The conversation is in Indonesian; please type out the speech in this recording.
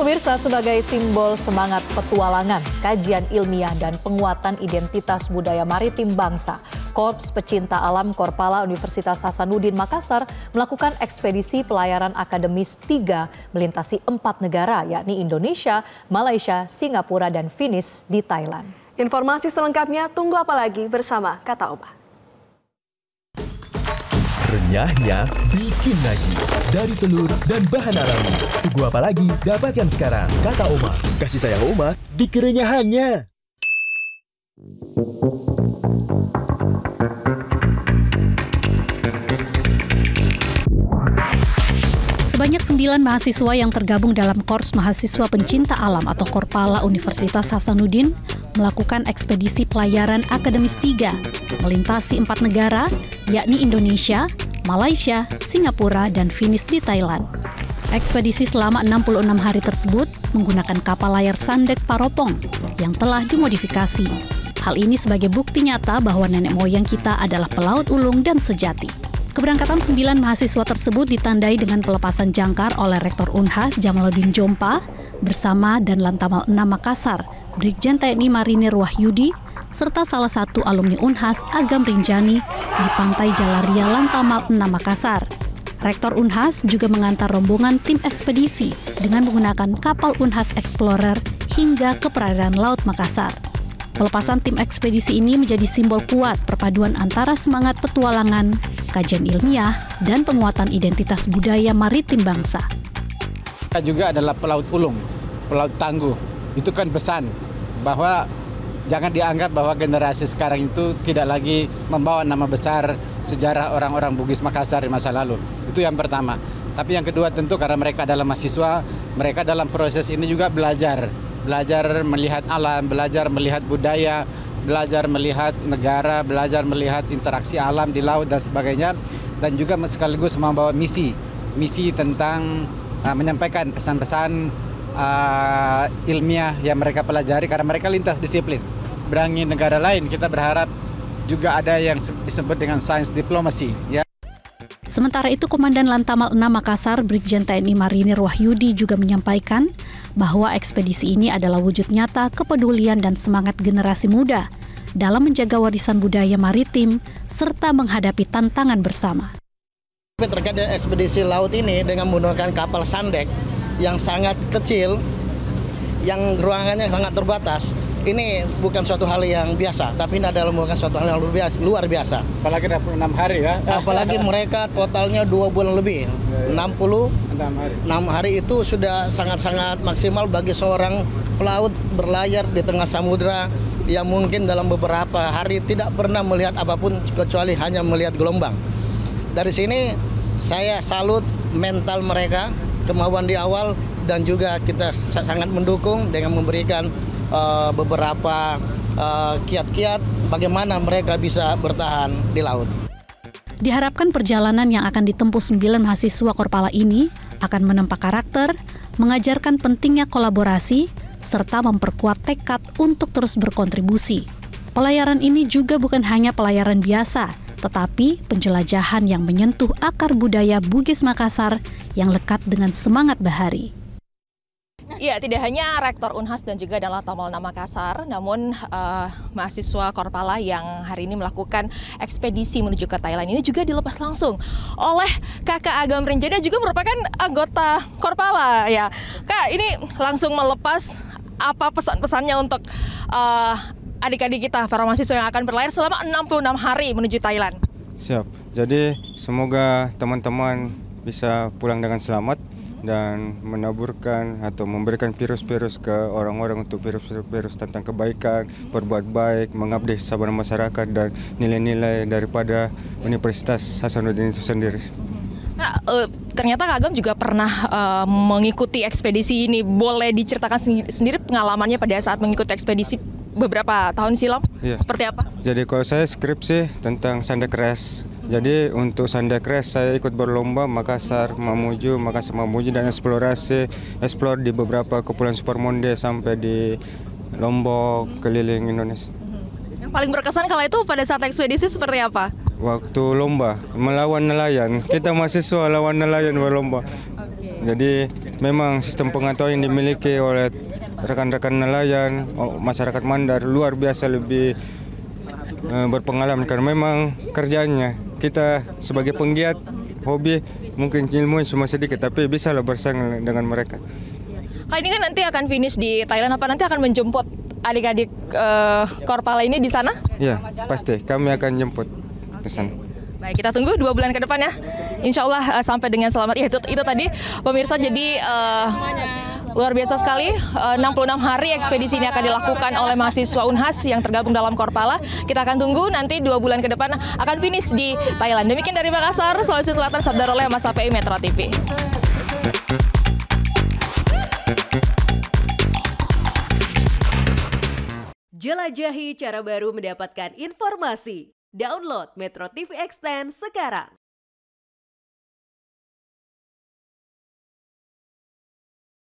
Pemirsa, sebagai simbol semangat petualangan, kajian ilmiah dan penguatan identitas budaya maritim bangsa, Korps Pecinta Alam Korpala Universitas Hasanuddin Makassar melakukan ekspedisi pelayaran akademis 3 melintasi 4 negara, yakni Indonesia, Malaysia, Singapura, dan Finish di Thailand. Informasi selengkapnya tunggu apa lagi bersama Kata Oma. Renyahnya bikin lagi. Dari telur dan bahan alami. Tunggu apa lagi? Dapatkan sekarang. Kata Oma. Kasih sayang Oma di kerenyahannya. Sebanyak 9 mahasiswa yang tergabung dalam Korps Mahasiswa Pencinta Alam atau Korpala Universitas Hasanuddin melakukan ekspedisi pelayaran akademis 3 melintasi 4 negara, yakni Indonesia, Malaysia, Singapura, dan Finish di Thailand. Ekspedisi selama 66 hari tersebut menggunakan kapal layar Sandek Paropong yang telah dimodifikasi. Hal ini sebagai bukti nyata bahwa nenek moyang kita adalah pelaut ulung dan sejati. Keberangkatan 9 mahasiswa tersebut ditandai dengan pelepasan jangkar oleh Rektor Unhas Jamaluddin Jompa bersama dan Lantamal 6 Makassar, Brigjen TNI Marinir Wahyudi, serta salah satu alumni Unhas Agam Rinjani di Pantai Jalaria Lantamal 6 Makassar. Rektor Unhas juga mengantar rombongan tim ekspedisi dengan menggunakan kapal Unhas Explorer hingga ke perairan Laut Makassar. Pelepasan tim ekspedisi ini menjadi simbol kuat perpaduan antara semangat petualangan, kajian ilmiah, dan penguatan identitas budaya maritim bangsa. Kita juga adalah pelaut ulung, pelaut tangguh. Itu kan pesan bahwa jangan dianggap bahwa generasi sekarang itu tidak lagi membawa nama besar sejarah orang-orang Bugis Makassar di masa lalu. Itu yang pertama. Tapi yang kedua tentu karena mereka adalah mahasiswa, mereka dalam proses ini juga belajar melihat alam, belajar melihat budaya, belajar melihat negara, belajar melihat interaksi alam di laut dan sebagainya, dan juga sekaligus membawa misi tentang menyampaikan pesan-pesan ilmiah yang mereka pelajari karena mereka lintas disiplin. Berangi negara lain, kita berharap juga ada yang disebut dengan science diplomasi. Ya. Sementara itu, Komandan Lantamal 6 Makassar, Brigjen TNI Marinir Wahyudi juga menyampaikan bahwa ekspedisi ini adalah wujud nyata kepedulian dan semangat generasi muda dalam menjaga warisan budaya maritim serta menghadapi tantangan bersama. Terkait dengan ekspedisi laut ini dengan menggunakan kapal Sandek yang sangat kecil, yang ruangannya sangat terbatas, ini bukan suatu hal yang biasa, tapi ini adalah merupakan suatu hal yang luar biasa. Apalagi 26 hari ya. Apalagi mereka totalnya 2 bulan lebih, 66 hari itu sudah sangat-sangat maksimal bagi seorang pelaut berlayar di tengah samudera yang mungkin dalam beberapa hari tidak pernah melihat apapun kecuali hanya melihat gelombang. Dari sini saya salut mental mereka, kemauan di awal, dan juga kita sangat mendukung dengan memberikan beberapa kiat-kiat bagaimana mereka bisa bertahan di laut. Diharapkan perjalanan yang akan ditempuh 9 mahasiswa Korpala ini akan menempa karakter, mengajarkan pentingnya kolaborasi, serta memperkuat tekad untuk terus berkontribusi. Pelayaran ini juga bukan hanya pelayaran biasa, tetapi penjelajahan yang menyentuh akar budaya Bugis Makassar yang lekat dengan semangat bahari. Ya, tidak hanya Rektor Unhas dan juga Lantamal 6 Makassar, namun mahasiswa Korpala yang hari ini melakukan ekspedisi menuju ke Thailand ini juga dilepas langsung oleh Kakak Agam Rinjani juga merupakan anggota Korpala ya. Kak, ini langsung melepas apa pesan-pesannya untuk adik-adik kita, para mahasiswa yang akan berlayar selama 66 hari menuju Thailand? Siap. Jadi semoga teman-teman bisa pulang dengan selamat dan menaburkan atau memberikan virus-virus ke orang-orang untuk virus-virus tentang kebaikan, berbuat baik, mengabdi sabana masyarakat dan nilai-nilai daripada Universitas Hasanuddin itu sendiri. Nah, ternyata Kak Agam juga pernah mengikuti ekspedisi ini. Boleh diceritakan sendiri pengalamannya pada saat mengikuti ekspedisi beberapa tahun silam? Ya. Seperti apa? Jadi kalau saya skripsi tentang Sandek Race. Jadi untuk Sandek Race saya ikut berlomba Makassar Mamuju dan explore di beberapa kepulauan Supermonde sampai di Lombok, keliling Indonesia. Yang paling berkesan kala itu pada saat ekspedisi seperti apa? Waktu lomba melawan nelayan, kita mahasiswa lawan nelayan berlomba. Jadi memang sistem pengetahuan yang dimiliki oleh rekan-rekan nelayan, masyarakat Mandar luar biasa lebih berpengalaman karena memang kerjanya kita sebagai penggiat hobi mungkin ilmu cuma sedikit tapi bisa lah bersaing dengan mereka. Kali ini kan nanti akan finish di Thailand, apa nanti akan menjemput adik-adik Korpala ini di sana? Ya, pasti kami akan jemput ke sana. Baik, kita tunggu 2 bulan ke depan ya. Insya Allah sampai dengan selamat. Ya, itu tadi pemirsa, jadi luar biasa sekali. 66 hari ekspedisi ini akan dilakukan oleh mahasiswa Unhas yang tergabung dalam Korpala. Kita akan tunggu nanti 2 bulan ke depan akan finish di Thailand. Demikian dari Makassar, Sulawesi Selatan, Sabdaroleh Ahmad Sapi, Metro TV. Jelajahi cara baru mendapatkan informasi. Download Metro TV Extend sekarang.